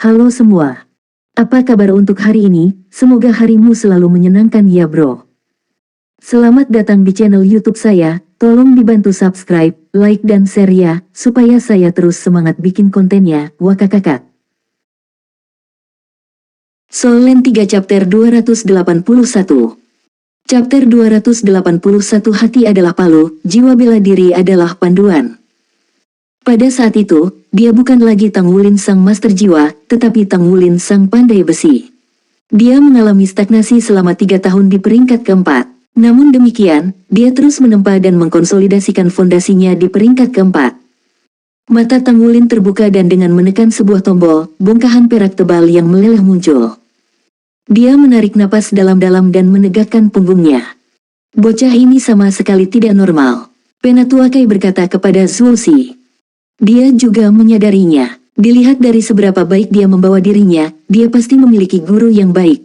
Halo semua. Apa kabar untuk hari ini? Semoga harimu selalu menyenangkan ya bro. Selamat datang di channel YouTube saya. Tolong dibantu subscribe, like dan share ya, supaya saya terus semangat bikin kontennya. Wakakakak. Solen 3 chapter 281. Chapter 281 Hati adalah palu, jiwa bela diri adalah panduan. Pada saat itu, dia bukan lagi Tang Wulin sang master jiwa, tetapi Tang Wulin sang pandai besi. Dia mengalami stagnasi selama 3 tahun di peringkat keempat. Namun demikian, dia terus menempa dan mengkonsolidasikan fondasinya di peringkat keempat. Mata Tang Wulin terbuka dan dengan menekan sebuah tombol, bongkahan perak tebal yang meleleh muncul. Dia menarik napas dalam-dalam dan menegakkan punggungnya. Bocah ini sama sekali tidak normal. Penatua Kai berkata kepada Zhuo Xi. Dia juga menyadarinya. Dilihat dari seberapa baik dia membawa dirinya, dia pasti memiliki guru yang baik.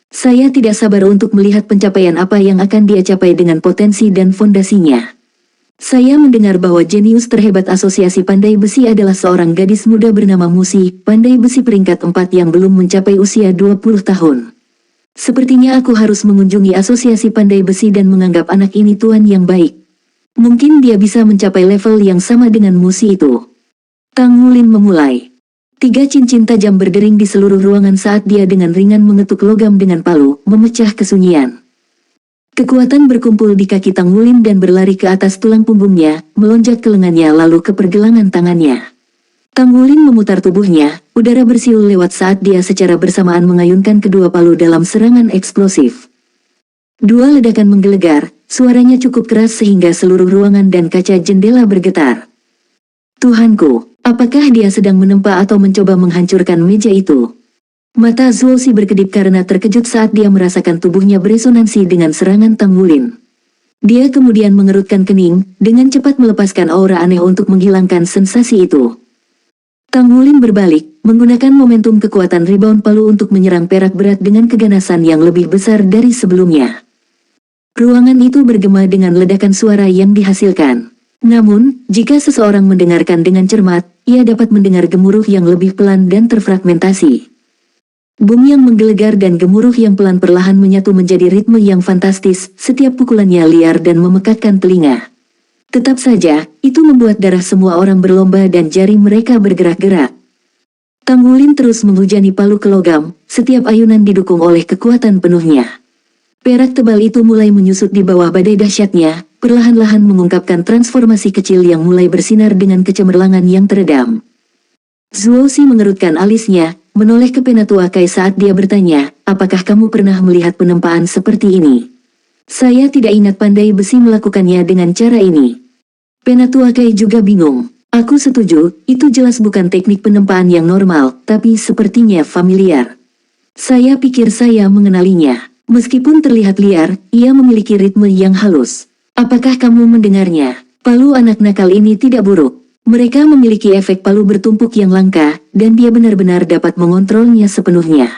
Saya tidak sabar untuk melihat pencapaian apa yang akan dia capai dengan potensi dan fondasinya. Saya mendengar bahwa jenius terhebat Asosiasi Pandai Besi adalah seorang gadis muda bernama Musi, pandai besi peringkat 4 yang belum mencapai usia 20 tahun. Sepertinya aku harus mengunjungi Asosiasi Pandai Besi dan menganggap anak ini tuan yang baik. Mungkin dia bisa mencapai level yang sama dengan Musi itu. Tang Wulin memulai. 3 cincin tajam berdering di seluruh ruangan saat dia dengan ringan mengetuk logam dengan palu, memecah kesunyian. Kekuatan berkumpul di kaki Tang Wulin dan berlari ke atas tulang punggungnya, melonjak ke lengannya lalu ke pergelangan tangannya. Tang Wulin memutar tubuhnya, udara bersiul lewat saat dia secara bersamaan mengayunkan kedua palu dalam serangan eksplosif. 2 ledakan menggelegar, suaranya cukup keras sehingga seluruh ruangan dan kaca jendela bergetar. Tuhanku, apakah dia sedang menempa atau mencoba menghancurkan meja itu? Mata Zhuo Xi berkedip karena terkejut saat dia merasakan tubuhnya beresonansi dengan serangan Tang Wulin. Dia kemudian mengerutkan kening, dengan cepat melepaskan aura aneh untuk menghilangkan sensasi itu. Tang Wulin berbalik, menggunakan momentum kekuatan rebound palu untuk menyerang perak berat dengan keganasan yang lebih besar dari sebelumnya. Ruangan itu bergema dengan ledakan suara yang dihasilkan. Namun, jika seseorang mendengarkan dengan cermat, ia dapat mendengar gemuruh yang lebih pelan dan terfragmentasi. Bum yang menggelegar dan gemuruh yang pelan perlahan menyatu menjadi ritme yang fantastis, setiap pukulannya liar dan memekakkan telinga. Tetap saja, itu membuat darah semua orang berlomba dan jari mereka bergerak-gerak. Tang Wulin terus menghujani palu ke logam, setiap ayunan didukung oleh kekuatan penuhnya. Perak tebal itu mulai menyusut di bawah badai dahsyatnya, perlahan-lahan mengungkapkan transformasi kecil yang mulai bersinar dengan kecemerlangan yang teredam. Zhuo Xi mengerutkan alisnya, menoleh ke Penatua Kai saat dia bertanya, apakah kamu pernah melihat penempaan seperti ini? Saya tidak ingat pandai besi melakukannya dengan cara ini. Penatua Kai juga bingung. Aku setuju, itu jelas bukan teknik penempaan yang normal, tapi sepertinya familiar. Saya pikir saya mengenalinya. Meskipun terlihat liar, ia memiliki ritme yang halus. Apakah kamu mendengarnya? Palu anak nakal ini tidak buruk. Mereka memiliki efek palu bertumpuk yang langka, dan dia benar-benar dapat mengontrolnya sepenuhnya.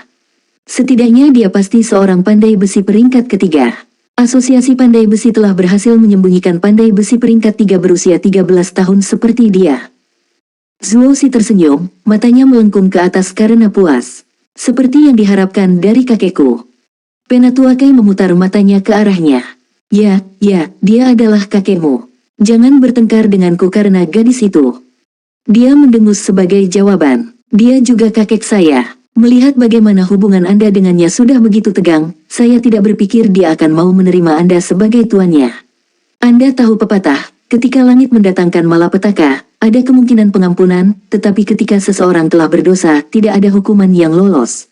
Setidaknya dia pasti seorang pandai besi peringkat ketiga. Asosiasi Pandai Besi telah berhasil menyembunyikan pandai besi peringkat 3 berusia 13 tahun seperti dia. Zhuo Xi tersenyum, matanya melengkung ke atas karena puas. Seperti yang diharapkan dari kakekku. Penatua Kai memutar matanya ke arahnya. Ya, dia adalah kakekmu. Jangan bertengkar denganku karena gadis itu. Dia mendengus sebagai jawaban. Dia juga kakek saya. Melihat bagaimana hubungan Anda dengannya sudah begitu tegang, saya tidak berpikir dia akan mau menerima Anda sebagai tuannya. Anda tahu pepatah, ketika langit mendatangkan malapetaka, ada kemungkinan pengampunan, tetapi ketika seseorang telah berdosa, tidak ada hukuman yang lolos.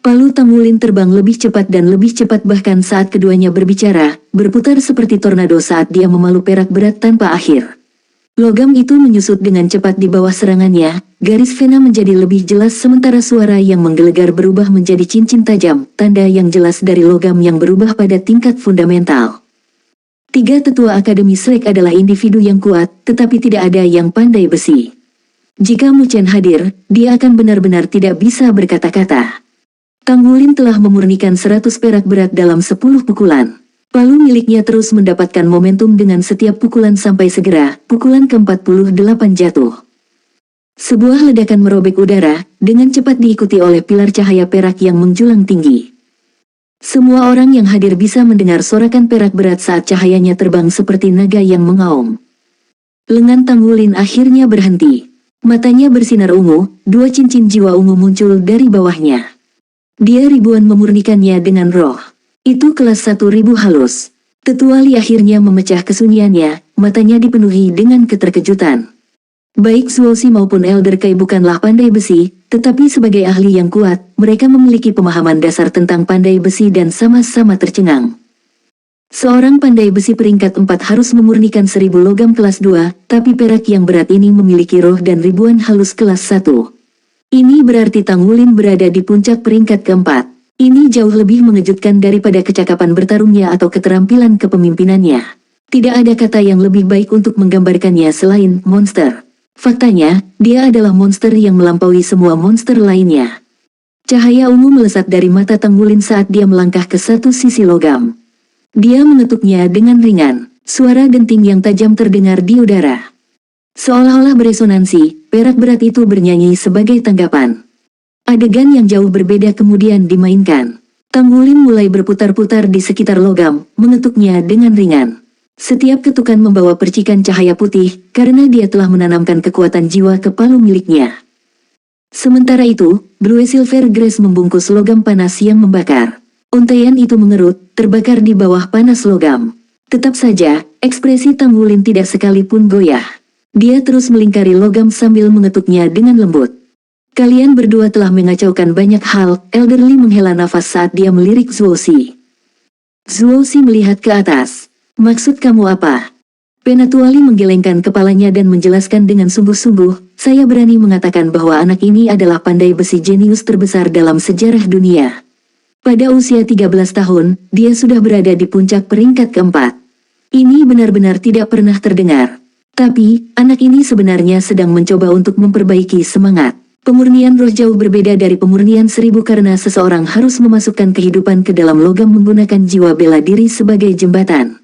Palu Tang Wulin terbang lebih cepat dan lebih cepat bahkan saat keduanya berbicara, berputar seperti tornado saat dia memalu perak berat tanpa akhir. Logam itu menyusut dengan cepat di bawah serangannya, garis vena menjadi lebih jelas sementara suara yang menggelegar berubah menjadi cincin tajam, tanda yang jelas dari logam yang berubah pada tingkat fundamental. 3 tetua Akademi Slek adalah individu yang kuat, tetapi tidak ada yang pandai besi. Jika Mu Chen hadir, dia akan benar-benar tidak bisa berkata-kata. Tang Wulin telah memurnikan 100 perak berat dalam 10 pukulan. Palu miliknya terus mendapatkan momentum dengan setiap pukulan sampai segera, pukulan ke-48 jatuh. Sebuah ledakan merobek udara, dengan cepat diikuti oleh pilar cahaya perak yang menjulang tinggi. Semua orang yang hadir bisa mendengar sorakan perak berat saat cahayanya terbang seperti naga yang mengaum. Lengan Tanggulin akhirnya berhenti. Matanya bersinar ungu, dua cincin jiwa ungu muncul dari bawahnya. Dia ribuan memurnikannya dengan roh. Itu kelas 1000 halus. Tetua Li akhirnya memecah kesunyiannya, matanya dipenuhi dengan keterkejutan. Baik Zuozi maupun Elder Kai bukanlah pandai besi, tetapi sebagai ahli yang kuat, mereka memiliki pemahaman dasar tentang pandai besi dan sama-sama tercengang. Seorang pandai besi peringkat 4 harus memurnikan 1000 logam kelas 2, tapi perak yang berat ini memiliki roh dan ribuan halus kelas 1. Ini berarti Tanggulin berada di puncak peringkat keempat. Ini jauh lebih mengejutkan daripada kecakapan bertarungnya atau keterampilan kepemimpinannya. Tidak ada kata yang lebih baik untuk menggambarkannya selain monster. Faktanya, dia adalah monster yang melampaui semua monster lainnya. Cahaya ungu melesat dari mata Tanggulin saat dia melangkah ke satu sisi logam. Dia mengetuknya dengan ringan, suara denting yang tajam terdengar di udara. Seolah-olah beresonansi, perak berat itu bernyanyi sebagai tanggapan. Adegan yang jauh berbeda kemudian dimainkan. Tanggulin mulai berputar-putar di sekitar logam, mengetuknya dengan ringan. Setiap ketukan membawa percikan cahaya putih, karena dia telah menanamkan kekuatan jiwa ke palu miliknya. Sementara itu, Blue Silver Grace membungkus logam panas yang membakar. Untaian itu mengerut, terbakar di bawah panas logam. Tetap saja, ekspresi Tanggulin tidak sekalipun goyah. Dia terus melingkari logam sambil mengetuknya dengan lembut. Kalian berdua telah mengacaukan banyak hal, Elder Li menghela nafas saat dia melirik Zuozi. Zuozi melihat ke atas. Maksud kamu apa? Penatua Li menggelengkan kepalanya dan menjelaskan dengan sungguh-sungguh, saya berani mengatakan bahwa anak ini adalah pandai besi jenius terbesar dalam sejarah dunia. Pada usia 13 tahun, dia sudah berada di puncak peringkat keempat. Ini benar-benar tidak pernah terdengar. Tapi, anak ini sebenarnya sedang mencoba untuk memperbaiki semangat. Pemurnian roh jauh berbeda dari pemurnian 1000 karena seseorang harus memasukkan kehidupan ke dalam logam menggunakan jiwa bela diri sebagai jembatan.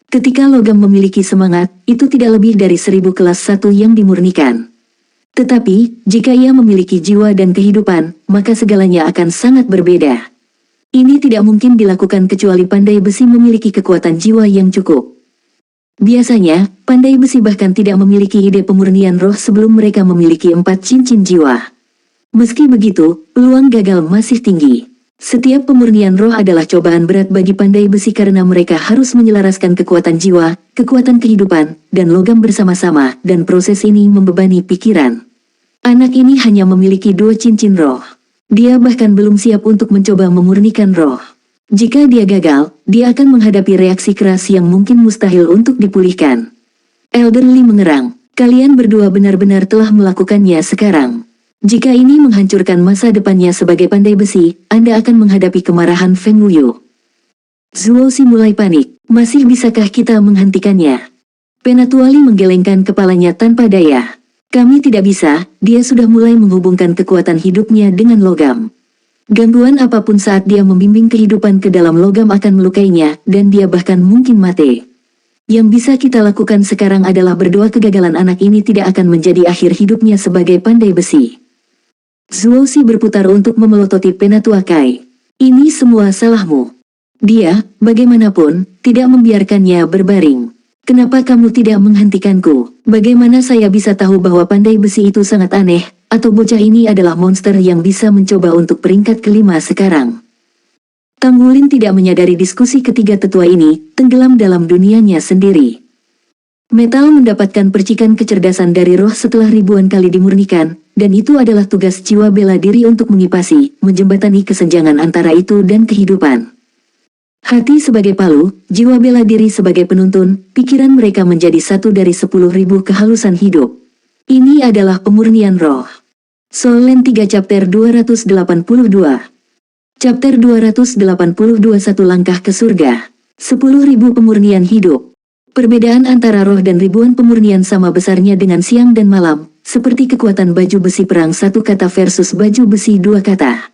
Ketika logam memiliki semangat, itu tidak lebih dari 1000 kelas 1 yang dimurnikan. Tetapi, jika ia memiliki jiwa dan kehidupan, maka segalanya akan sangat berbeda. Ini tidak mungkin dilakukan kecuali pandai besi memiliki kekuatan jiwa yang cukup. Biasanya, pandai besi bahkan tidak memiliki ide pemurnian roh sebelum mereka memiliki 4 cincin jiwa. Meski begitu, peluang gagal masih tinggi. Setiap pemurnian roh adalah cobaan berat bagi pandai besi karena mereka harus menyelaraskan kekuatan jiwa, kekuatan kehidupan, dan logam bersama-sama, dan proses ini membebani pikiran. Anak ini hanya memiliki 2 cincin roh. Dia bahkan belum siap untuk mencoba memurnikan roh. Jika dia gagal, dia akan menghadapi reaksi keras yang mungkin mustahil untuk dipulihkan. Elder Li mengerang, kalian berdua benar-benar telah melakukannya sekarang. Jika ini menghancurkan masa depannya sebagai pandai besi, Anda akan menghadapi kemarahan Feng Wuyu. Zuozi mulai panik, masih bisakah kita menghentikannya? Penatua Li menggelengkan kepalanya tanpa daya. Kami tidak bisa, dia sudah mulai menghubungkan kekuatan hidupnya dengan logam. Gangguan apapun saat dia membimbing kehidupan ke dalam logam akan melukainya, dan dia bahkan mungkin mati. Yang bisa kita lakukan sekarang adalah berdoa kegagalan anak ini tidak akan menjadi akhir hidupnya sebagai pandai besi. Zuozi berputar untuk memelototi Penatua Kai. Ini semua salahmu. Dia, bagaimanapun, tidak membiarkannya berbaring. Kenapa kamu tidak menghentikanku? Bagaimana saya bisa tahu bahwa pandai besi itu sangat aneh, atau bocah ini adalah monster yang bisa mencoba untuk peringkat kelima sekarang? Tanggulin tidak menyadari diskusi ketiga tetua ini, tenggelam dalam dunianya sendiri. Metal mendapatkan percikan kecerdasan dari roh setelah ribuan kali dimurnikan, dan itu adalah tugas jiwa bela diri untuk mengipasi, menjembatani kesenjangan antara itu dan kehidupan. Hati sebagai palu, jiwa bela diri sebagai penuntun, pikiran mereka menjadi satu dari 10.000 kehalusan hidup. Ini adalah pemurnian roh. Solen 3 Chapter 282. Chapter 282 Satu langkah ke surga. 10.000 pemurnian hidup. Perbedaan antara roh dan ribuan pemurnian sama besarnya dengan siang dan malam, seperti kekuatan baju besi perang 1 kata versus baju besi 2 kata.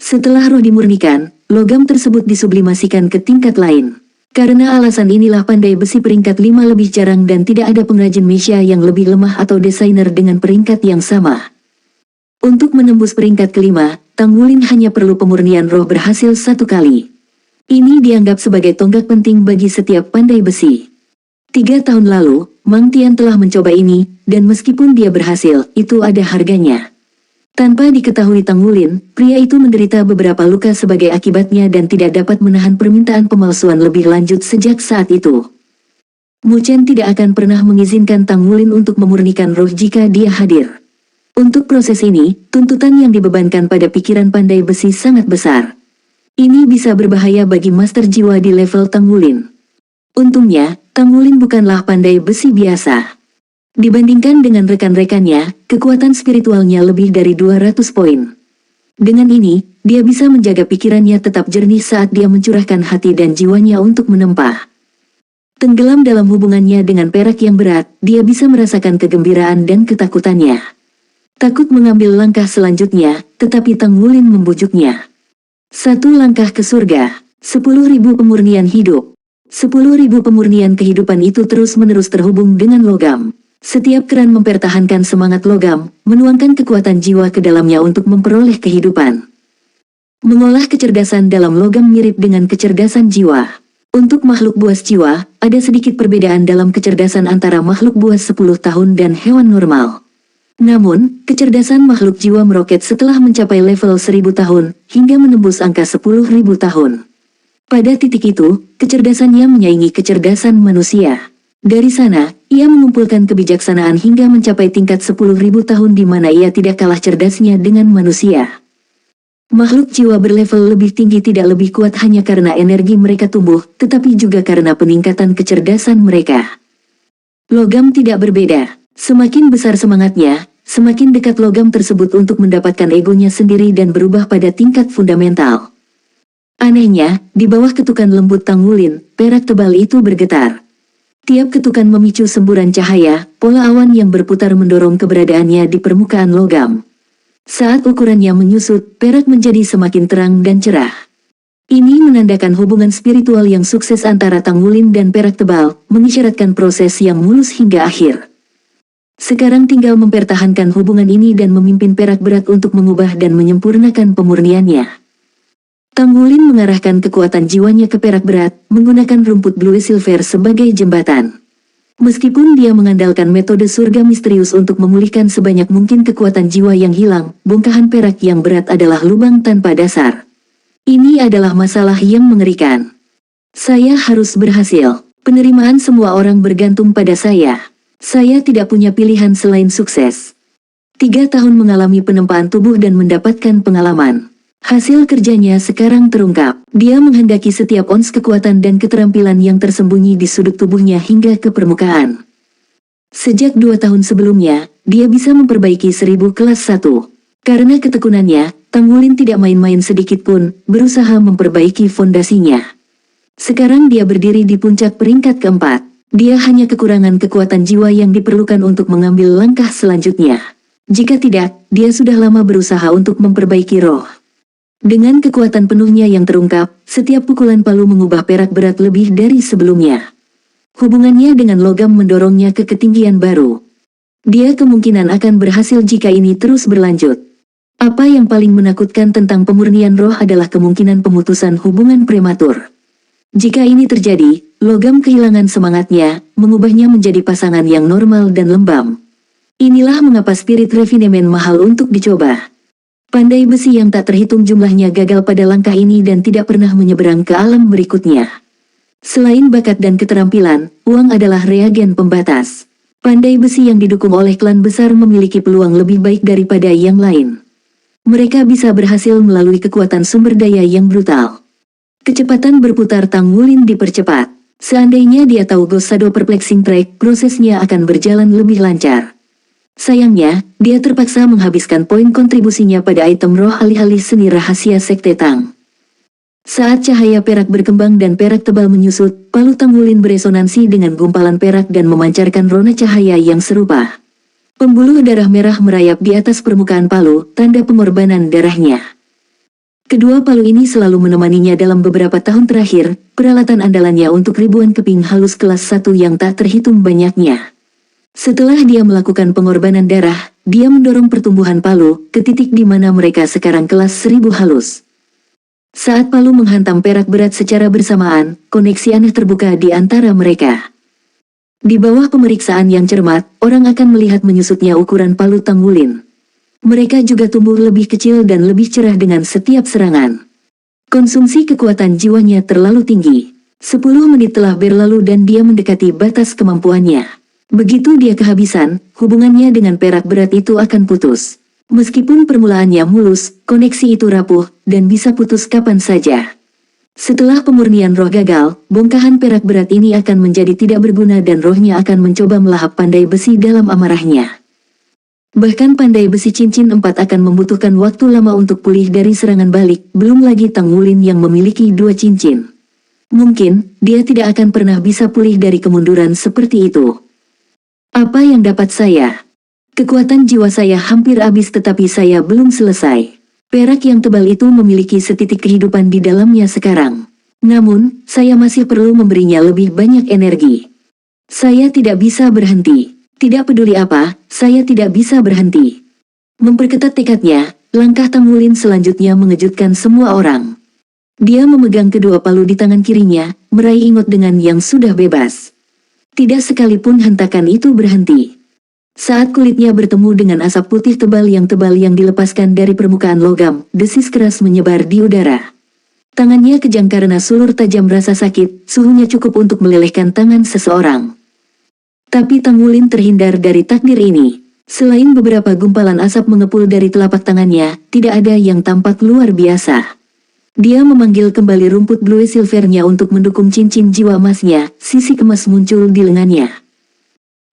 Setelah roh dimurnikan, logam tersebut disublimasikan ke tingkat lain. Karena alasan inilah pandai besi peringkat 5 lebih jarang dan tidak ada pengrajin mesia yang lebih lemah atau desainer dengan peringkat yang sama. Untuk menembus peringkat kelima, Tang Wulin hanya perlu pemurnian roh berhasil 1 kali. Ini dianggap sebagai tonggak penting bagi setiap pandai besi. 3 tahun lalu, Mang Tian telah mencoba ini, dan meskipun dia berhasil, itu ada harganya. Tanpa diketahui Tang Wulin, pria itu menderita beberapa luka sebagai akibatnya dan tidak dapat menahan permintaan pemalsuan lebih lanjut sejak saat itu. Mu Chen tidak akan pernah mengizinkan Tang Wulin untuk memurnikan roh jika dia hadir. Untuk proses ini, tuntutan yang dibebankan pada pikiran pandai besi sangat besar. Ini bisa berbahaya bagi master jiwa di level Tang Wulin. Untungnya, Tang Wulin bukanlah pandai besi biasa. Dibandingkan dengan rekan-rekannya, kekuatan spiritualnya lebih dari 200 poin. Dengan ini, dia bisa menjaga pikirannya tetap jernih saat dia mencurahkan hati dan jiwanya untuk menempa. Tenggelam dalam hubungannya dengan perak yang berat, dia bisa merasakan kegembiraan dan ketakutannya. Takut mengambil langkah selanjutnya, tetapi Tang Wulin membujuknya. 1 langkah ke surga, 10.000 pemurnian hidup. 10.000 pemurnian kehidupan itu terus-menerus terhubung dengan logam. Setiap keran mempertahankan semangat logam, menuangkan kekuatan jiwa ke dalamnya untuk memperoleh kehidupan. Mengolah kecerdasan dalam logam mirip dengan kecerdasan jiwa. Untuk makhluk buas jiwa, ada sedikit perbedaan dalam kecerdasan antara makhluk buas 10 tahun dan hewan normal. Namun, kecerdasan makhluk jiwa meroket setelah mencapai level 1000 tahun, hingga menembus angka 10.000 tahun. Pada titik itu, kecerdasannya menyaingi kecerdasan manusia. Dari sana, ia mengumpulkan kebijaksanaan hingga mencapai tingkat 10.000 tahun di mana ia tidak kalah cerdasnya dengan manusia. Makhluk jiwa berlevel lebih tinggi tidak lebih kuat hanya karena energi mereka tumbuh, tetapi juga karena peningkatan kecerdasan mereka. Logam tidak berbeda. Semakin besar semangatnya, semakin dekat logam tersebut untuk mendapatkan egonya sendiri dan berubah pada tingkat fundamental. Anehnya, di bawah ketukan lembut Tang Wulin, perak tebal itu bergetar. Tiap ketukan memicu semburan cahaya, pola awan yang berputar mendorong keberadaannya di permukaan logam. Saat ukurannya menyusut, perak menjadi semakin terang dan cerah. Ini menandakan hubungan spiritual yang sukses antara Tang Wulin dan perak tebal, mengisyaratkan proses yang mulus hingga akhir. Sekarang tinggal mempertahankan hubungan ini dan memimpin perak berat untuk mengubah dan menyempurnakan pemurniannya. Tang Wulin mengarahkan kekuatan jiwanya ke perak berat, menggunakan rumput blue silver sebagai jembatan. Meskipun dia mengandalkan metode surga misterius untuk memulihkan sebanyak mungkin kekuatan jiwa yang hilang, bongkahan perak yang berat adalah lubang tanpa dasar. Ini adalah masalah yang mengerikan. Saya harus berhasil. Penerimaan semua orang bergantung pada saya. Saya tidak punya pilihan selain sukses. 3 tahun mengalami penempaan tubuh dan mendapatkan pengalaman. Hasil kerjanya sekarang terungkap. Dia menghendaki setiap ons kekuatan dan keterampilan yang tersembunyi di sudut tubuhnya hingga ke permukaan. Sejak 2 tahun sebelumnya, dia bisa memperbaiki 1000 kelas 1. Karena ketekunannya, Tang Wulin tidak main-main sedikit pun, berusaha memperbaiki fondasinya. Sekarang dia berdiri di puncak peringkat keempat. Dia hanya kekurangan kekuatan jiwa yang diperlukan untuk mengambil langkah selanjutnya. Jika tidak, dia sudah lama berusaha untuk memperbaiki roh. Dengan kekuatan penuhnya yang terungkap, setiap pukulan palu mengubah perak berat lebih dari sebelumnya. Hubungannya dengan logam mendorongnya ke ketinggian baru. Dia kemungkinan akan berhasil jika ini terus berlanjut. Apa yang paling menakutkan tentang pemurnian roh adalah kemungkinan pemutusan hubungan prematur. Jika ini terjadi, logam kehilangan semangatnya, mengubahnya menjadi pasangan yang normal dan lembam. Inilah mengapa spirit refinement mahal untuk dicoba. Pandai besi yang tak terhitung jumlahnya gagal pada langkah ini dan tidak pernah menyeberang ke alam berikutnya. Selain bakat dan keterampilan, uang adalah reagen pembatas. Pandai besi yang didukung oleh klan besar memiliki peluang lebih baik daripada yang lain. Mereka bisa berhasil melalui kekuatan sumber daya yang brutal. Kecepatan berputar Tang Wulin dipercepat. Seandainya dia tahu Ghost Shadow Perplexing Track, prosesnya akan berjalan lebih lancar. Sayangnya, dia terpaksa menghabiskan poin kontribusinya pada item roh alih-alih seni rahasia Sekte Tang. Saat cahaya perak berkembang dan perak tebal menyusut, palu Tang Wulin beresonansi dengan gumpalan perak dan memancarkan rona cahaya yang serupa. Pembuluh darah merah merayap di atas permukaan palu, tanda pengorbanan darahnya. Kedua palu ini selalu menemaninya dalam beberapa tahun terakhir, peralatan andalannya untuk ribuan keping halus kelas 1 yang tak terhitung banyaknya. Setelah dia melakukan pengorbanan darah, dia mendorong pertumbuhan palu ke titik di mana mereka sekarang kelas 1000 halus. Saat palu menghantam perak berat secara bersamaan, koneksi aneh terbuka di antara mereka. Di bawah pemeriksaan yang cermat, orang akan melihat menyusutnya ukuran palu Tanggulin. Mereka juga tumbuh lebih kecil dan lebih cerah dengan setiap serangan. Konsumsi kekuatan jiwanya terlalu tinggi. 10 menit telah berlalu dan dia mendekati batas kemampuannya. Begitu dia kehabisan, hubungannya dengan perak berat itu akan putus. Meskipun permulaannya mulus, koneksi itu rapuh, dan bisa putus kapan saja. Setelah pemurnian roh gagal, bongkahan perak berat ini akan menjadi tidak berguna dan rohnya akan mencoba melahap pandai besi dalam amarahnya. Bahkan pandai besi cincin 4 akan membutuhkan waktu lama untuk pulih dari serangan balik, belum lagi Tanggulin yang memiliki 2 cincin. Mungkin, dia tidak akan pernah bisa pulih dari kemunduran seperti itu. Apa yang dapat saya? Kekuatan jiwa saya hampir habis tetapi saya belum selesai. Perak yang tebal itu memiliki setitik kehidupan di dalamnya sekarang. Namun, saya masih perlu memberinya lebih banyak energi. Saya tidak bisa berhenti. Tidak peduli apa, saya tidak bisa berhenti. Memperketat tekadnya, langkah Tanggulin selanjutnya mengejutkan semua orang. Dia memegang kedua palu di tangan kirinya, meraih ingot dengan yang sudah bebas. Tidak sekalipun hentakan itu berhenti. Saat kulitnya bertemu dengan asap putih tebal yang dilepaskan dari permukaan logam, desis keras menyebar di udara. Tangannya kejang karena sulur tajam rasa sakit, suhunya cukup untuk melelehkan tangan seseorang. Tapi Tanggulin terhindar dari takdir ini. Selain beberapa gumpalan asap mengepul dari telapak tangannya, tidak ada yang tampak luar biasa. Dia memanggil kembali rumput blue silvernya untuk mendukung cincin jiwa emasnya, sisik emas muncul di lengannya.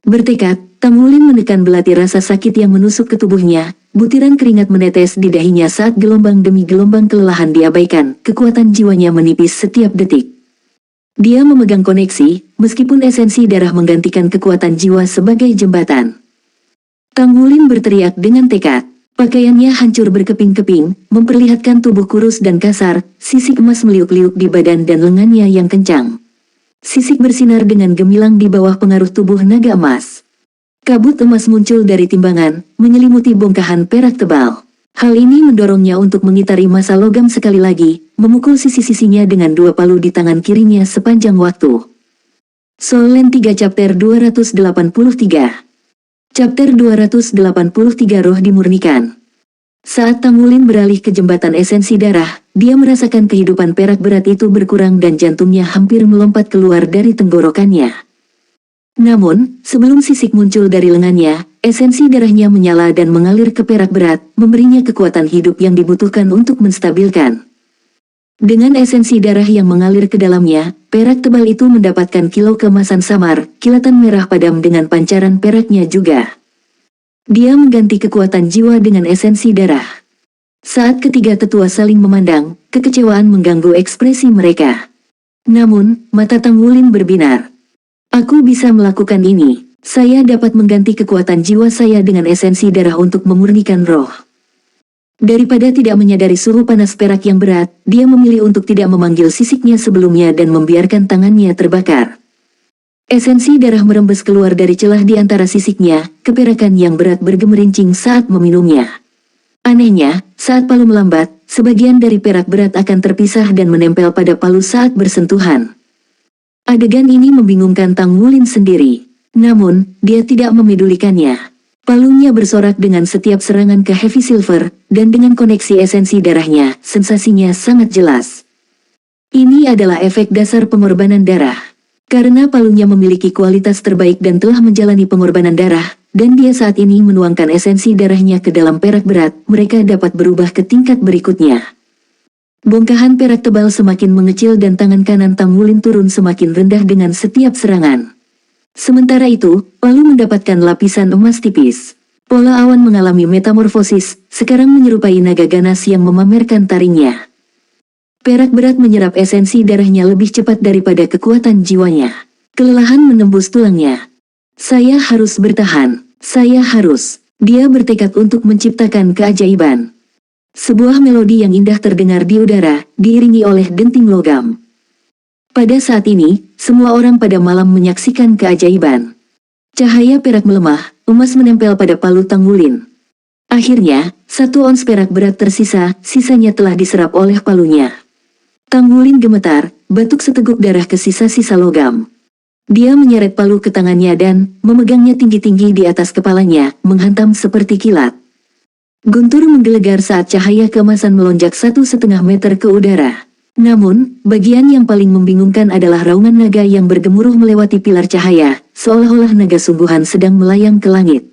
Bertekad, Tanggulin menekan belati rasa sakit yang menusuk ke tubuhnya, butiran keringat menetes di dahinya saat gelombang demi gelombang kelelahan diabaikan, kekuatan jiwanya menipis setiap detik. Dia memegang koneksi, meskipun esensi darah menggantikan kekuatan jiwa sebagai jembatan. Tanggulin berteriak dengan tekad. Pakaiannya hancur berkeping-keping, memperlihatkan tubuh kurus dan kasar, sisik emas meliuk-liuk di badan dan lengannya yang kencang. Sisik bersinar dengan gemilang di bawah pengaruh tubuh naga emas. Kabut emas muncul dari timbangan, menyelimuti bongkahan perak tebal. Hal ini mendorongnya untuk mengitari massa logam sekali lagi, memukul sisi-sisinya dengan 2 palu di tangan kirinya sepanjang waktu. Soul Land 3 Chapter 283. Chapter 283 Roh Dimurnikan. Saat Tanggulin beralih ke jembatan esensi darah, dia merasakan kehidupan perak berat itu berkurang dan jantungnya hampir melompat keluar dari tenggorokannya. Namun, sebelum sisik muncul dari lengannya, esensi darahnya menyala dan mengalir ke perak berat, memberinya kekuatan hidup yang dibutuhkan untuk menstabilkan. Dengan esensi darah yang mengalir ke dalamnya, perak tebal itu mendapatkan kilau keemasan samar, kilatan merah padam dengan pancaran peraknya juga. Dia mengganti kekuatan jiwa dengan esensi darah. Saat ketiga tetua saling memandang, kekecewaan mengganggu ekspresi mereka. Namun, mata Tanggulin berbinar. Aku bisa melakukan ini. Saya dapat mengganti kekuatan jiwa saya dengan esensi darah untuk memurnikan roh. Daripada tidak menyadari suhu panas perak yang berat, dia memilih untuk tidak memanggil sisiknya sebelumnya dan membiarkan tangannya terbakar. Esensi darah merembes keluar dari celah di antara sisiknya, keperakan yang berat bergemerincing saat meminumnya. Anehnya, saat palu melambat, sebagian dari perak berat akan terpisah dan menempel pada palu saat bersentuhan. Adegan ini membingungkan Tanggulin sendiri. Namun, dia tidak memedulikannya. Palunya bersorak dengan setiap serangan ke Heavy Silver, dan dengan koneksi esensi darahnya, sensasinya sangat jelas. Ini adalah efek dasar pengorbanan darah. Karena palunya memiliki kualitas terbaik dan telah menjalani pengorbanan darah, dan dia saat ini menuangkan esensi darahnya ke dalam perak berat, mereka dapat berubah ke tingkat berikutnya. Bongkahan perak tebal semakin mengecil dan tangan kanan Tanggulin turun semakin rendah dengan setiap serangan. Sementara itu, palu mendapatkan lapisan emas tipis. Pola awan mengalami metamorfosis, sekarang menyerupai naga ganas yang memamerkan taringnya. Perak berat menyerap esensi darahnya lebih cepat daripada kekuatan jiwanya. Kelelahan menembus tulangnya. Saya harus bertahan. Saya harus. Dia bertekad untuk menciptakan keajaiban. Sebuah melodi yang indah terdengar di udara, diiringi oleh denting logam. Pada saat ini, semua orang pada malam menyaksikan keajaiban. Cahaya perak melemah, emas menempel pada palu Tanggulin. Akhirnya, 1 ons perak berat tersisa, sisanya telah diserap oleh palunya. Tanggulin gemetar, batuk seteguk darah ke sisa-sisa logam. Dia menyeret palu ke tangannya dan memegangnya tinggi-tinggi di atas kepalanya, menghantam seperti kilat. Guntur menggelegar saat cahaya keemasan melonjak 1,5 meter ke udara. Namun, bagian yang paling membingungkan adalah raungan naga yang bergemuruh melewati pilar cahaya, seolah-olah naga sungguhan sedang melayang ke langit.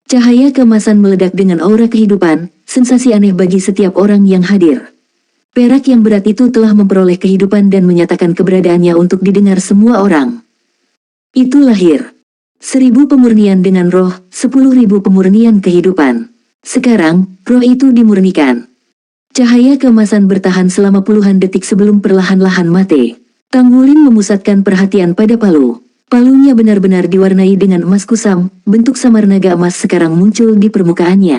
Cahaya keemasan meledak dengan aura kehidupan, sensasi aneh bagi setiap orang yang hadir. Perak yang berat itu telah memperoleh kehidupan dan menyatakan keberadaannya untuk didengar semua orang. Itu lahir. 1.000 pemurnian dengan roh, 10.000 pemurnian kehidupan. Sekarang, roh itu dimurnikan. Cahaya keemasan bertahan selama puluhan detik sebelum perlahan-lahan mati. Tanggulin memusatkan perhatian pada palu. Palunya benar-benar diwarnai dengan emas kusam, bentuk samar naga emas sekarang muncul di permukaannya.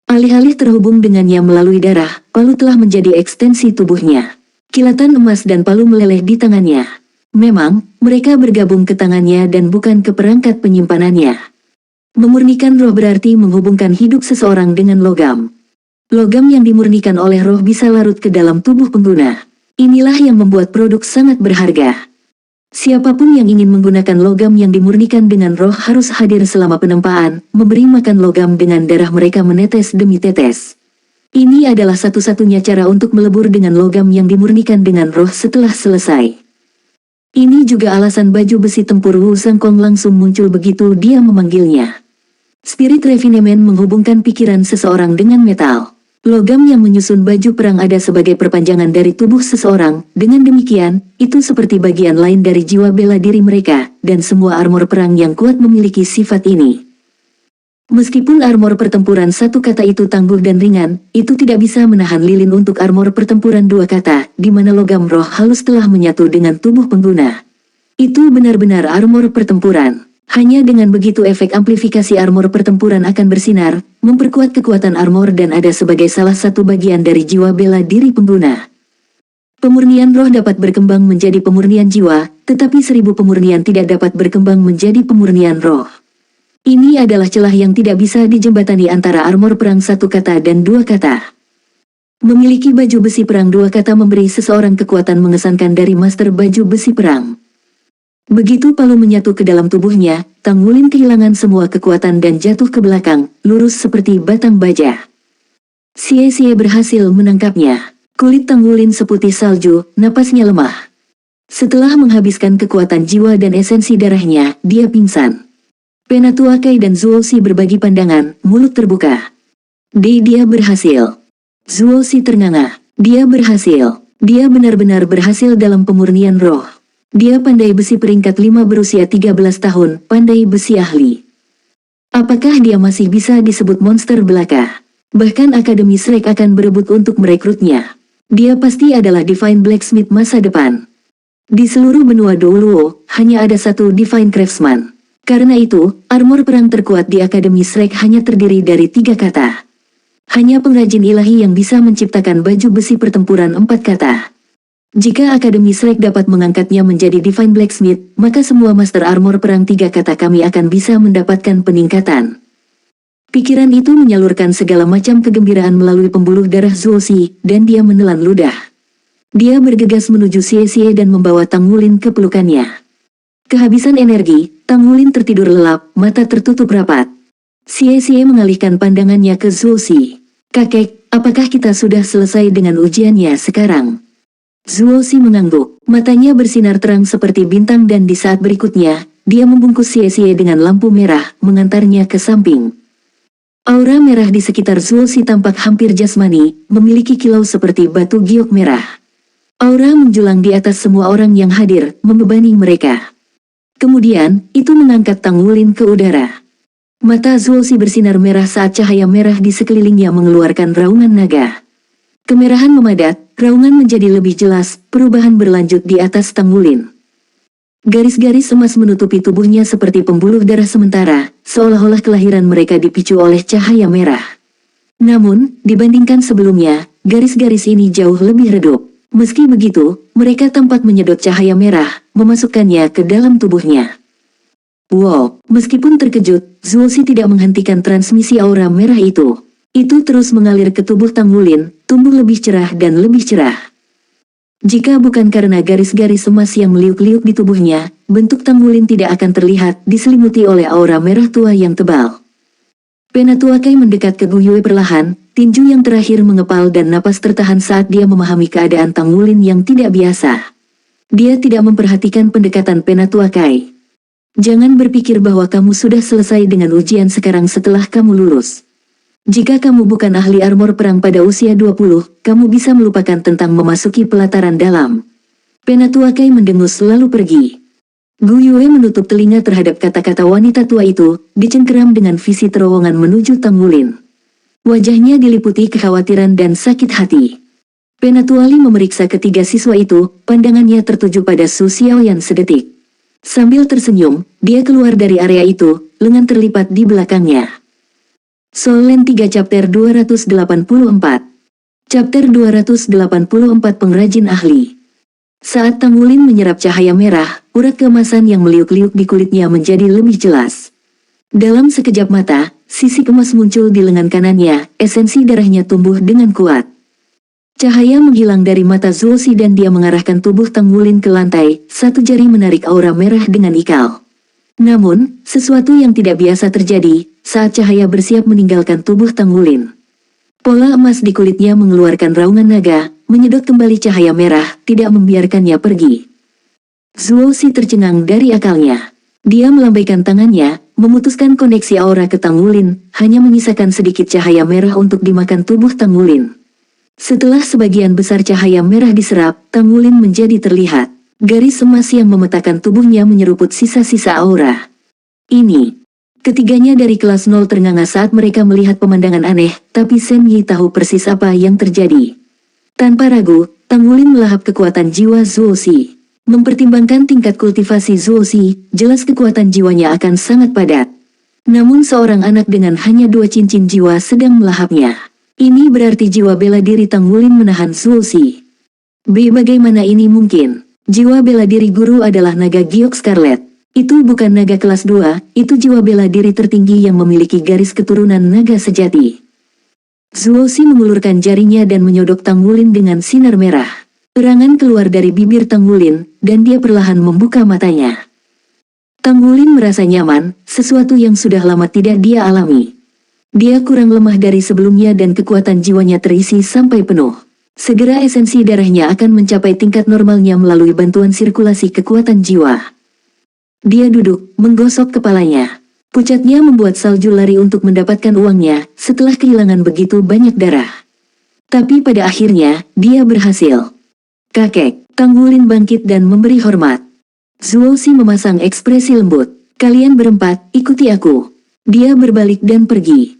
Alih-alih terhubung dengannya melalui darah, palu telah menjadi ekstensi tubuhnya. Kilatan emas dan palu meleleh di tangannya. Memang, mereka bergabung ke tangannya dan bukan ke perangkat penyimpanannya. Memurnikan roh berarti menghubungkan hidup seseorang dengan logam. Logam yang dimurnikan oleh roh bisa larut ke dalam tubuh pengguna. Inilah yang membuat produk sangat berharga. Siapapun yang ingin menggunakan logam yang dimurnikan dengan roh harus hadir selama penempaan, memberi makan logam dengan darah mereka menetes demi tetes. Ini adalah satu-satunya cara untuk melebur dengan logam yang dimurnikan dengan roh setelah selesai. Ini juga alasan baju besi tempur Wu Sangkong langsung muncul begitu dia memanggilnya. Spirit refinement menghubungkan pikiran seseorang dengan metal. Logam yang menyusun baju perang ada sebagai perpanjangan dari tubuh seseorang. Dengan demikian, itu seperti bagian lain dari jiwa bela diri mereka, dan semua armor perang yang kuat memiliki sifat ini. Meskipun armor pertempuran 1 kata itu tangguh dan ringan, itu tidak bisa menahan lilin untuk armor pertempuran 2 kata, di mana logam roh halus telah menyatu dengan tubuh pengguna. Itu benar-benar armor pertempuran. Hanya dengan begitu efek amplifikasi armor pertempuran akan bersinar, memperkuat kekuatan armor dan ada sebagai salah satu bagian dari jiwa bela diri pengguna. Pemurnian roh dapat berkembang menjadi pemurnian jiwa, tetapi 1.000 pemurnian tidak dapat berkembang menjadi pemurnian roh. Ini adalah celah yang tidak bisa dijembatani antara armor perang 1 kata dan 2 kata. Memiliki baju besi perang 2 kata memberi seseorang kekuatan mengesankan dari master baju besi perang. Begitu palu menyatu ke dalam tubuhnya, Tanggulin kehilangan semua kekuatan dan jatuh ke belakang, lurus seperti batang baja. Xie berhasil menangkapnya. Kulit Tanggulin seputih salju, napasnya lemah. Setelah menghabiskan kekuatan jiwa dan esensi darahnya, dia pingsan. Penatua Kai dan Zuoxi berbagi pandangan, mulut terbuka. Dia berhasil. Zuoxi ternganga. Dia berhasil. Dia benar-benar berhasil dalam pemurnian roh. Dia pandai besi peringkat 5 berusia 13 tahun, pandai besi ahli. Apakah dia masih bisa disebut monster belaka? Bahkan Akademi Shrek akan berebut untuk merekrutnya. Dia pasti adalah Divine Blacksmith masa depan. Di seluruh benua Douluo, hanya ada 1 Divine Craftsman. Karena itu, armor perang terkuat di Akademi Shrek hanya terdiri dari 3 kata. Hanya pengrajin ilahi yang bisa menciptakan baju besi pertempuran 4 kata. Jika Akademi Shrek dapat mengangkatnya menjadi Divine Blacksmith, maka semua Master Armor Perang 3 kata kami akan bisa mendapatkan peningkatan. Pikiran itu menyalurkan segala macam kegembiraan melalui pembuluh darah Zuoxi, dan dia menelan ludah. Dia bergegas menuju Xie dan membawa Tanggulin ke pelukannya. Kehabisan energi, Tanggulin tertidur lelap, mata tertutup rapat. Xie mengalihkan pandangannya ke Zuoxi. "Kakek, apakah kita sudah selesai dengan ujiannya sekarang?" Zuoxi mengangguk, matanya bersinar terang seperti bintang dan di saat berikutnya, dia membungkus Xie dengan lampu merah, mengantarnya ke samping. Aura merah di sekitar Zuoxi tampak hampir jasmani, memiliki kilau seperti batu giok merah. Aura menjulang di atas semua orang yang hadir, membebani mereka. Kemudian, itu mengangkat Tanggulin ke udara. Mata Zuoxi bersinar merah saat cahaya merah di sekelilingnya mengeluarkan raungan naga. Kemerahan memadat, raungan menjadi lebih jelas, perubahan berlanjut di atas Tanggulin. Garis-garis emas menutupi tubuhnya seperti pembuluh darah sementara, seolah-olah kelahiran mereka dipicu oleh cahaya merah. Namun, dibandingkan sebelumnya, garis-garis ini jauh lebih redup. Meski begitu, mereka tampak menyedot cahaya merah, memasukkannya ke dalam tubuhnya. Wow, meskipun terkejut, Zuoxi tidak menghentikan transmisi aura merah itu. Itu terus mengalir ke tubuh Tang Wulin, tumbuh lebih cerah dan lebih cerah. Jika bukan karena garis-garis emas yang meliuk-liuk di tubuhnya, bentuk Tang Wulin tidak akan terlihat diselimuti oleh aura merah tua yang tebal. Penatuakai mendekat ke Gu Yue perlahan, tinju yang terakhir mengepal dan napas tertahan saat dia memahami keadaan Tang Wulin yang tidak biasa. Dia tidak memperhatikan pendekatan Penatuakai. Jangan berpikir bahwa kamu sudah selesai dengan ujian sekarang setelah kamu lulus. Jika kamu bukan ahli armor perang pada usia 20, kamu bisa melupakan tentang memasuki pelataran dalam. Penatuakai mendengus lalu pergi. Gu Yue menutup telinga terhadap kata-kata wanita tua itu, dicengkeram dengan visi terowongan menuju Tang Wulin. Wajahnya diliputi kekhawatiran dan sakit hati. Penatuali memeriksa ketiga siswa itu, pandangannya tertuju pada Su Xiaoyan sedetik. Sambil tersenyum, dia keluar dari area itu, lengan terlipat di belakangnya. Soul Land 3 Chapter 284. Chapter 284 Pengrajin Ahli. Saat Tang Wulin menyerap cahaya merah, urat keemasan yang meliuk-liuk di kulitnya menjadi lebih jelas. Dalam sekejap mata, sisik emas muncul di lengan kanannya, esensi darahnya tumbuh dengan kuat. Cahaya menghilang dari mata Zuoxi dan dia mengarahkan tubuh Tang Wulin ke lantai, satu jari menarik aura merah dengan ikal. Namun, sesuatu yang tidak biasa terjadi, saat cahaya bersiap meninggalkan tubuh Tang Wulin. Pola emas di kulitnya mengeluarkan raungan naga, menyedot kembali cahaya merah, tidak membiarkannya pergi. Zuoxi tercengang dari akalnya. Dia melambaikan tangannya, memutuskan koneksi aura ke Tang Wulin, hanya menyisakan sedikit cahaya merah untuk dimakan tubuh Tang Wulin. Setelah sebagian besar cahaya merah diserap, Tang Wulin menjadi terlihat. Garis emas yang memetakan tubuhnya menyeruput sisa-sisa aura. Ini. Ketiganya dari kelas 0 ternganga saat mereka melihat pemandangan aneh, tapi Shen Yi tahu persis apa yang terjadi. Tanpa ragu, Tang Wulin melahap kekuatan jiwa Zuoxi. Mempertimbangkan tingkat kultivasi Zuoxi, jelas kekuatan jiwanya akan sangat padat. Namun seorang anak dengan hanya 2 cincin jiwa sedang melahapnya. Ini berarti jiwa bela diri Tang Wulin menahan Zuoxi. Bagaimana ini mungkin? Jiwa bela diri guru adalah naga giok scarlet. Itu bukan naga kelas 2, itu jiwa bela diri tertinggi yang memiliki garis keturunan naga sejati. Zuoxi mengulurkan jarinya dan menyodok Tang Wulin dengan sinar merah. Terangan keluar dari bibir Tang Wulin, dan dia perlahan membuka matanya. Tang Wulin merasa nyaman, sesuatu yang sudah lama tidak dia alami. Dia kurang lemah dari sebelumnya dan kekuatan jiwanya terisi sampai penuh. Segera esensi darahnya akan mencapai tingkat normalnya melalui bantuan sirkulasi kekuatan jiwa. Dia duduk, menggosok kepalanya. Pucatnya membuat salju lari untuk mendapatkan uangnya, setelah kehilangan begitu banyak darah. Tapi pada akhirnya, dia berhasil. Kakek, Tang Wulin bangkit dan memberi hormat. Zuoxi memasang ekspresi lembut. Kalian berempat, ikuti aku. Dia berbalik dan pergi.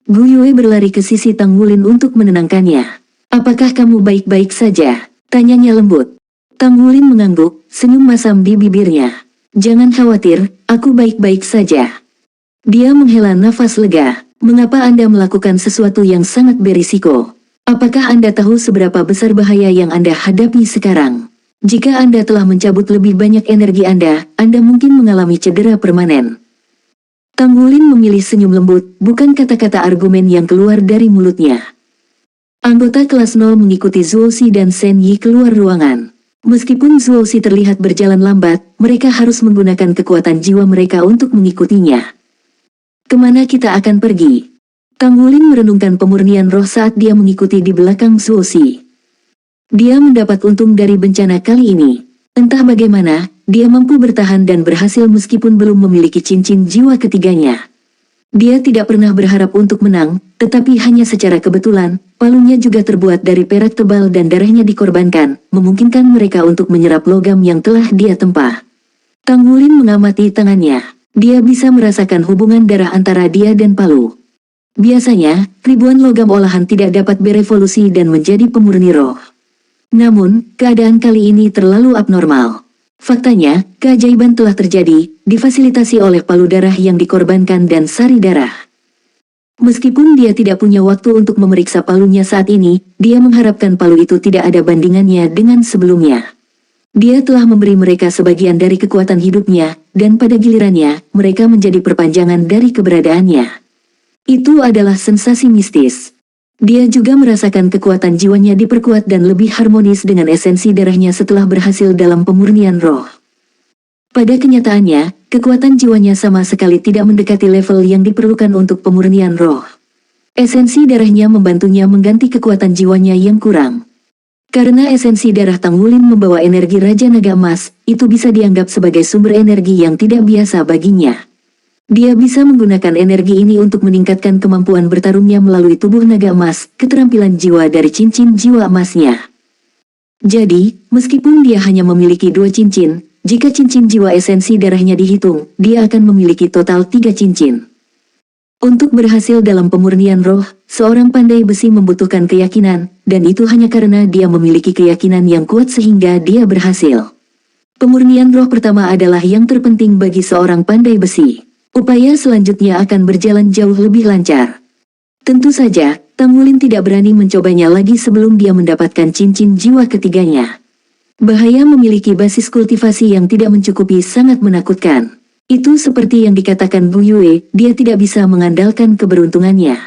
Gu Yue berlari ke sisi Tang Wulin untuk menenangkannya. Apakah kamu baik-baik saja? Tanyanya lembut. Tang Wulin mengangguk, senyum masam di bibirnya. Jangan khawatir, aku baik-baik saja. Dia menghela nafas lega. Mengapa Anda melakukan sesuatu yang sangat berisiko? Apakah Anda tahu seberapa besar bahaya yang Anda hadapi sekarang? Jika Anda telah mencabut lebih banyak energi Anda mungkin mengalami cedera permanen. Tang Wulin memilih senyum lembut, bukan kata-kata argumen yang keluar dari mulutnya. Anggota kelas 0 mengikuti Zuoxi dan Shen Yi keluar ruangan. Meskipun Zuoxi terlihat berjalan lambat, mereka harus menggunakan kekuatan jiwa mereka untuk mengikutinya. Kemana kita akan pergi? Tang Wulin merenungkan pemurnian roh saat dia mengikuti di belakang Zuoxi. Dia mendapat untung dari bencana kali ini. Entah bagaimana, dia mampu bertahan dan berhasil meskipun belum memiliki cincin jiwa ketiganya. Dia tidak pernah berharap untuk menang, tetapi hanya secara kebetulan, palunya juga terbuat dari perak tebal dan darahnya dikorbankan, memungkinkan mereka untuk menyerap logam yang telah dia tempa. Tang Wulin mengamati tangannya. Dia bisa merasakan hubungan darah antara dia dan palu. Biasanya, ribuan logam olahan tidak dapat berevolusi dan menjadi pemurni roh. Namun, keadaan kali ini terlalu abnormal. Faktanya, keajaiban telah terjadi, difasilitasi oleh palu darah yang dikorbankan dan sari darah. Meskipun dia tidak punya waktu untuk memeriksa palunya saat ini, dia mengharapkan palu itu tidak ada bandingannya dengan sebelumnya. Dia telah memberi mereka sebagian dari kekuatan hidupnya, dan pada gilirannya, mereka menjadi perpanjangan dari keberadaannya. Itu adalah sensasi mistis. Dia juga merasakan kekuatan jiwanya diperkuat dan lebih harmonis dengan esensi darahnya setelah berhasil dalam pemurnian roh. Pada kenyataannya, kekuatan jiwanya sama sekali tidak mendekati level yang diperlukan untuk pemurnian roh. Esensi darahnya membantunya mengganti kekuatan jiwanya yang kurang. Karena esensi darah Tang Wulin membawa energi Raja Naga Emas, itu bisa dianggap sebagai sumber energi yang tidak biasa baginya. Dia bisa menggunakan energi ini untuk meningkatkan kemampuan bertarungnya melalui tubuh naga emas, keterampilan jiwa dari cincin jiwa emasnya. Jadi, meskipun dia hanya memiliki 2 cincin, jika cincin jiwa esensi darahnya dihitung, dia akan memiliki total 3 cincin. Untuk berhasil dalam pemurnian roh, seorang pandai besi membutuhkan keyakinan, dan itu hanya karena dia memiliki keyakinan yang kuat sehingga dia berhasil. Pemurnian roh pertama adalah yang terpenting bagi seorang pandai besi. Upaya selanjutnya akan berjalan jauh lebih lancar. Tentu saja, Tang Wulin tidak berani mencobanya lagi sebelum dia mendapatkan cincin jiwa ketiganya. Bahaya memiliki basis kultivasi yang tidak mencukupi sangat menakutkan. Itu seperti yang dikatakan Bu Yue, dia tidak bisa mengandalkan keberuntungannya.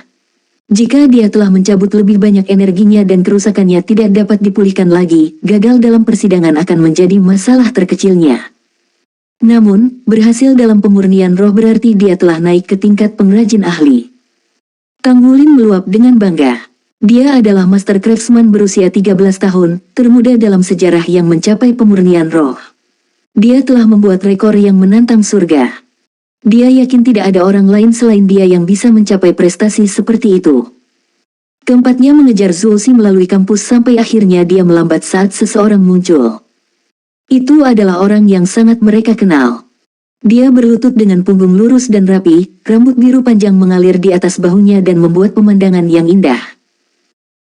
Jika dia telah mencabut lebih banyak energinya dan kerusakannya tidak dapat dipulihkan lagi, gagal dalam persidangan akan menjadi masalah terkecilnya. Namun, berhasil dalam pemurnian roh berarti dia telah naik ke tingkat pengrajin ahli. Tang Wulin meluap dengan bangga. Dia adalah Master Craftsman berusia 13 tahun, termuda dalam sejarah yang mencapai pemurnian roh. Dia telah membuat rekor yang menantang surga. Dia yakin tidak ada orang lain selain dia yang bisa mencapai prestasi seperti itu. Keempatnya mengejar Zhuo Xi melalui kampus sampai akhirnya dia melambat saat seseorang muncul. Itu adalah orang yang sangat mereka kenal. Dia berlutut dengan punggung lurus dan rapi, rambut biru panjang mengalir di atas bahunya dan membuat pemandangan yang indah.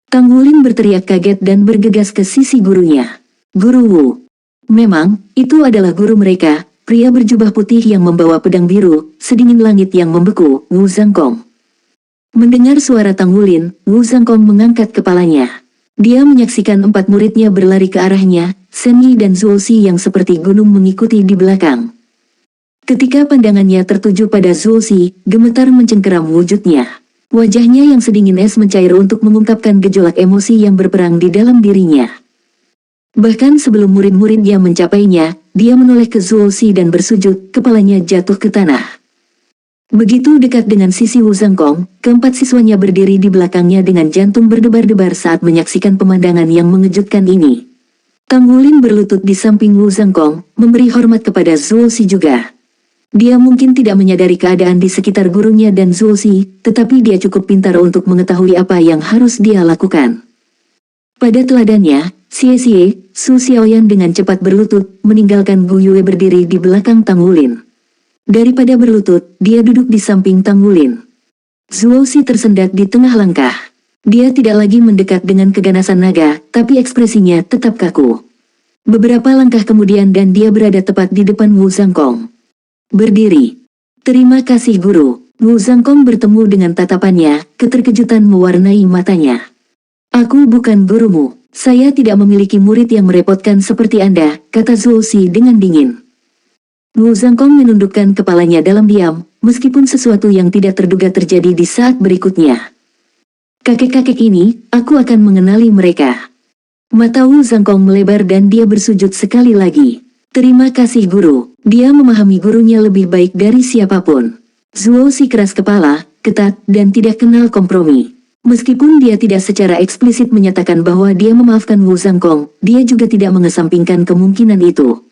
Tang Wulin berteriak kaget dan bergegas ke sisi gurunya. Guru Wu. Memang, itu adalah guru mereka, pria berjubah putih yang membawa pedang biru, sedingin langit yang membeku, Wu Zhangkong. Mendengar suara Tang Wulin, Wu Zhangkong mengangkat kepalanya. Dia menyaksikan 4 muridnya berlari ke arahnya, Shen Yi dan Zhuo Xi yang seperti gunung mengikuti di belakang. Ketika pandangannya tertuju pada Zhuo Xi, gemetar mencengkeram wujudnya. Wajahnya yang sedingin es mencair untuk mengungkapkan gejolak emosi yang berperang di dalam dirinya. Bahkan sebelum murid-muridnya mencapainya, dia menoleh ke Zhuo Xi dan bersujud, kepalanya jatuh ke tanah. Begitu dekat dengan sisi Wu Zhangkong, keempat siswanya berdiri di belakangnya dengan jantung berdebar-debar saat menyaksikan pemandangan yang mengejutkan ini. Tang Wulin berlutut di samping Wu Zhangkong, memberi hormat kepada Zhuo Xi juga. Dia mungkin tidak menyadari keadaan di sekitar gurunya dan Zhuo Xi, tetapi dia cukup pintar untuk mengetahui apa yang harus dia lakukan. Pada teladannya, Xie, Su Xiaoyan dengan cepat berlutut, meninggalkan Bu Yue berdiri di belakang Tang Wulin. Daripada berlutut, dia duduk di samping Tang Wulin. Zhuo Xi tersendat di tengah langkah. Dia tidak lagi mendekat dengan keganasan naga, tapi ekspresinya tetap kaku. Beberapa langkah kemudian dan dia berada tepat di depan Wu Zhangkong. Berdiri. Terima kasih guru. Wu Zhangkong bertemu dengan tatapannya, keterkejutan mewarnai matanya. Aku bukan gurumu. Saya tidak memiliki murid yang merepotkan seperti Anda, kata Zhuo Xi dengan dingin. Wu Zhangkong menundukkan kepalanya dalam diam, meskipun sesuatu yang tidak terduga terjadi di saat berikutnya. Kakek-kakek ini, aku akan mengenali mereka. Mata Wu Zhangkong melebar dan dia bersujud sekali lagi. Terima kasih guru, dia memahami gurunya lebih baik dari siapapun. Zhuo Xi keras kepala, ketat, dan tidak kenal kompromi. Meskipun dia tidak secara eksplisit menyatakan bahwa dia memaafkan Wu Zhangkong, dia juga tidak mengesampingkan kemungkinan itu.